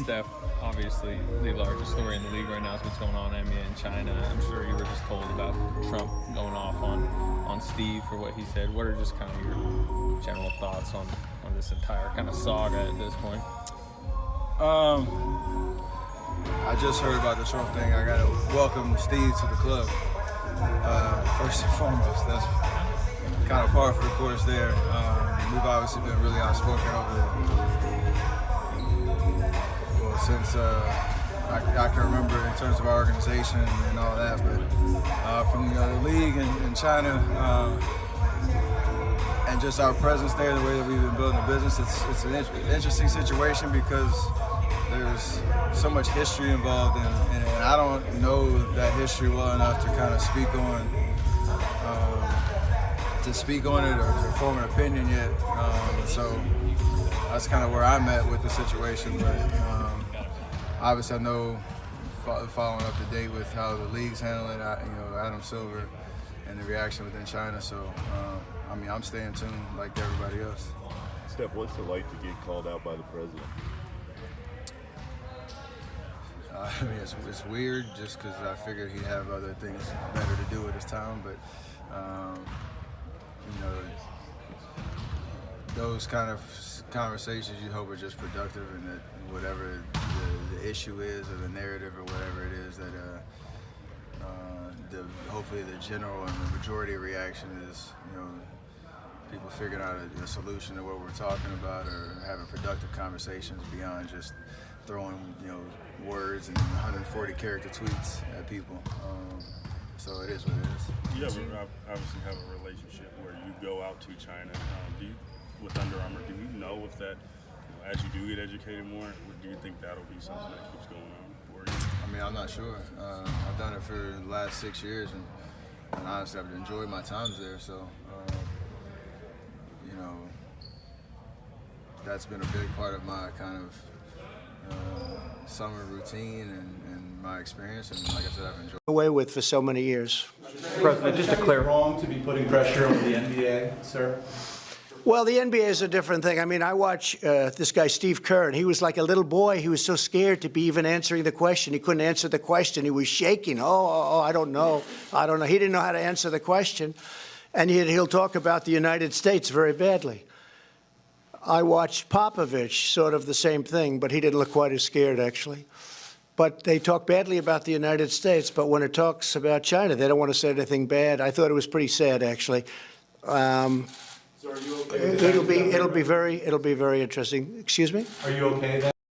Steph, obviously the largest story in the league right now is what's going on in NBA and China. I'm sure you were just told about Trump going off on Steve for what he said. What are just kind of your general thoughts on this entire kind of saga at this point? I just heard about the Trump thing. I gotta welcome Steve to the club. First and foremost, that's kind of par for the course there. We've obviously been really outspoken since I can remember in terms of our organization and all that, but from the league in China and just our presence there, the way that we've been building the business, it's an interesting situation because there's so much history involved in it, and I don't know that history well enough to kind of speak on it or to form an opinion yet. So that's kind of where I'm at with the situation. But obviously, I know following up to date with how the league's handling, Adam Silver and the reaction within China. So I mean, I'm staying tuned like everybody else. Steph, what's it like to get called out by the president? I mean, it's weird just because I figured he'd have other things better to do with his time, but those kind of conversations you hope are just productive, and that whatever the issue is or the narrative or whatever it is, that hopefully the general and the majority reaction is people figuring out a solution to what we're talking about or having productive conversations beyond just throwing words and 140 character tweets at people. So it is what it is. You obviously have a relationship where you go out to China. With Under Armour, do you know if that, as you do get educated more, do you think that'll be something that keeps going on for you? I mean, I'm not sure. I've done it for the last 6 years, and honestly, I've enjoyed my times there. So, that's been a big part of my kind of summer routine and my experience. And like I said, I've enjoyed away with for so many years. President, just to clarify, wrong to be putting pressure on the NBA, sir? Well, the NBA is a different thing. I mean, I watch this guy, Steph Curry, and he was like a little boy. He was so scared to be even answering the question. He couldn't answer the question. He was shaking. I don't know. I don't know. He didn't know how to answer the question. And yet he'll talk about the United States very badly. I watched Popovich, sort of the same thing, but he didn't look quite as scared, actually. But they talk badly about the United States, but when it talks about China, they don't want to say anything bad. I thought it was pretty sad, actually. So are you okay with it'll be very interesting. Excuse me? Are you okay then?